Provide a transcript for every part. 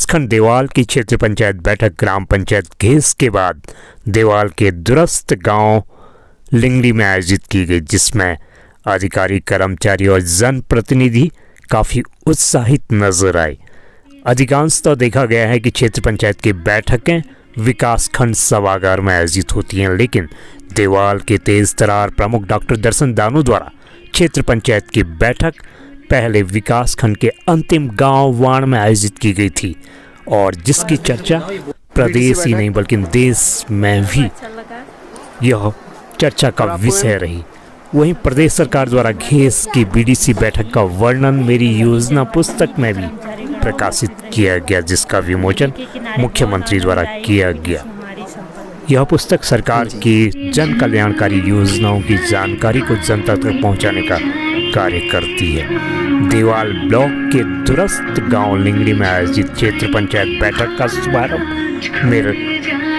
खंड देवाल की क्षेत्र पंचायत बैठक ग्राम पंचायत घेस के बाद देवाल के दूरस्थ गांव लिंगड़ी में आयोजित की गई, जिसमें अधिकारी, कर्मचारी और जनप्रतिनिधि काफ़ी उत्साहित नजर आए। अधिकांशतः देखा गया है कि क्षेत्र पंचायत की बैठकें विकासखंड सभागार में आयोजित होती हैं, लेकिन देवाल के तेज तरार प्रमुख डॉक्टर दर्शन दानू द्वारा क्षेत्र पंचायत की बैठक पहले विकासखंड के अंतिम गांव वाण में आयोजित की गई थी और जिसकी चर्चा प्रदेश ही नहीं बल्कि देश में भी यह चर्चा का विषय रही। वहीं प्रदेश सरकार द्वारा घेस की बीडीसी बैठक का वर्णन मेरी योजना पुस्तक में भी प्रकाशित किया गया, जिसका विमोचन मुख्यमंत्री द्वारा किया गया। यह पुस्तक सरकार की जन कल्याणकारी योजनाओं की जानकारी को जनता तक पहुंचाने का कार्य करती है। देवाल ब्लॉक के दूरस्थ गांव लिंगड़ी में आयोजित क्षेत्र पंचायत बैठक का शुभारंभ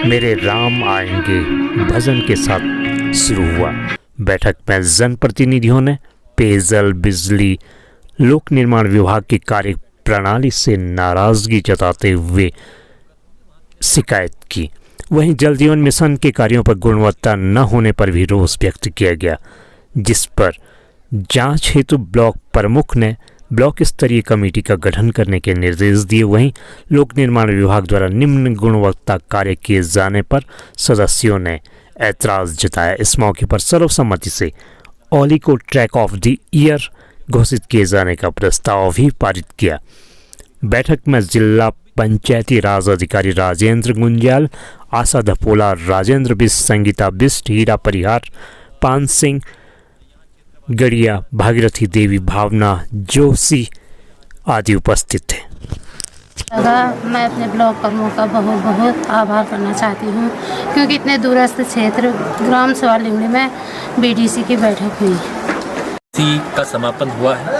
मेरे राम आएंगे भजन के साथ शुरू हुआ। बैठक में जनप्रतिनिधियों ने पेयजल, बिजली, लोक निर्माण विभाग की कार्य प्रणाली से नाराजगी जताते हुए शिकायत की। वहीं जल जीवन मिशन के कार्यों पर गुणवत्ता न होने पर भी रोष व्यक्त किया गया, जिस पर जांच हेतु ब्लॉक प्रमुख ने ब्लॉक स्तरीय कमेटी का गठन करने के निर्देश दिए। वहीं लोक निर्माण विभाग द्वारा निम्न गुणवत्ता कार्य किए जाने पर सदस्यों ने ऐतराज जताया। इस मौके पर सर्वसम्मति से ओली को ट्रैक ऑफ द ईयर घोषित किए जाने का प्रस्ताव भी पारित किया। बैठक में जिला पंचायती राज अधिकारी राजेंद्र गुंजाल, आशा धपोला, राजेंद्र बिस्ट, संगीता बिस्ट, हीरा परिहार, पान सिंह गड़िया, भागीरथी देवी, भावना जोशी आदि उपस्थित थे। मैं अपने ब्लॉक प्रमुख का बहुत बहुत आभार करना चाहती हूँ, क्योंकि इतने दूरस्थ क्षेत्र ग्राम सभा लिंगड़ी में बीडीसी की बैठक हुई का समापन हुआ है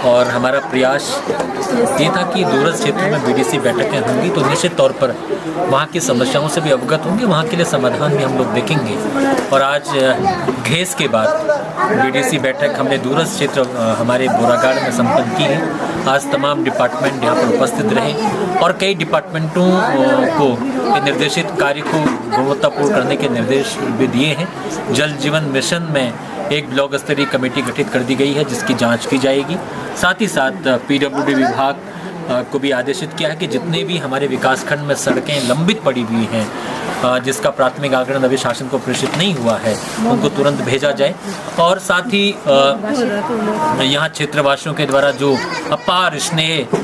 और हमारा प्रयास ये था कि दूरस्थ क्षेत्रों में बीडीसी बैठकें होंगी तो निश्चित तौर पर वहाँ की समस्याओं से भी अवगत होंगे, वहाँ के लिए समाधान भी हम लोग देखेंगे। और आज घेस के बाद बीडीसी बैठक हमने दूरस्थ क्षेत्र हमारे बोरागाड़ में संपन्न की है। आज तमाम डिपार्टमेंट यहाँ पर उपस्थित रहे और कई डिपार्टमेंटों को निर्देशित कार्य को गुणवत्तापूर्ण करने के निर्देश भी दिए हैं। जल जीवन मिशन में एक ब्लॉक स्तरीय कमेटी गठित कर दी गई है जिसकी जांच की जाएगी। साथ ही साथ पीडब्ल्यूडी विभाग को भी आदेशित किया है कि जितने भी हमारे विकासखंड में सड़कें लंबित पड़ी हुई हैं जिसका प्राथमिक आकलन अभी शासन को प्रेषित नहीं हुआ है उनको तुरंत भेजा जाए। और साथ ही यहाँ क्षेत्रवासियों के द्वारा जो अपार स्नेह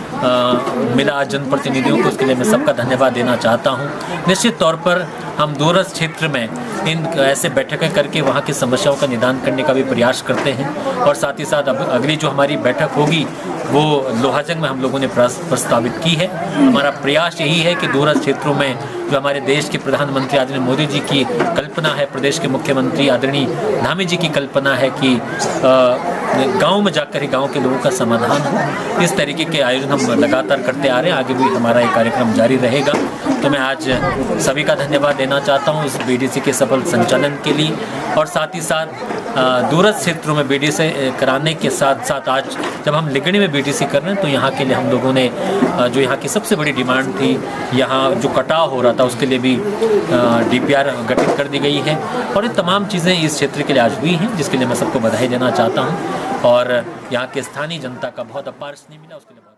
मिला जनप्रतिनिधियों को, उसके लिए मैं सबका धन्यवाद देना चाहता हूँ। निश्चित तौर पर हम दूरस्थ क्षेत्र में इन ऐसे बैठकें करके वहाँ की समस्याओं का निदान करने का भी प्रयास करते हैं। और साथ ही साथ अब अगली जो हमारी बैठक होगी वो लोहाजंग में हम लोगों ने प्रस्तावित की है। हमारा प्रयास यही है कि दूरस्थ क्षेत्रों में जो हमारे देश के प्रधानमंत्री आदरणीय मोदी जी की कल्पना है, प्रदेश के मुख्यमंत्री आदरणीय धामी जी की कल्पना है कि गांव में जाकर ही गांव के लोगों का समाधान हो। इस तरीके के आयोजन हम लगातार करते आ रहे हैं, आगे भी हमारा ये कार्यक्रम जारी रहेगा। तो मैं आज सभी का धन्यवाद देना चाहता हूँ इस बीडीसी के सफल संचालन के लिए। और साथ ही साथ दूरस्थ क्षेत्रों में बीडीसी कराने के साथ साथ आज जब हम लिंगड़ी में बीडीसी कर रहे हैं तो यहाँ के लिए हम लोगों ने जो यहाँ की सबसे बड़ी डिमांड थी, यहाँ जो कटाव हो रहा था उसके लिए भी डीपीआर गठित कर दी गई है। और ये तमाम चीज़ें इस क्षेत्र के लिए आज हुई हैं, जिसके लिए मैं सबको बधाई देना चाहता हूँ। और यहाँ के स्थानीय जनता का बहुत अपार स्नेह मिला, उसके लिए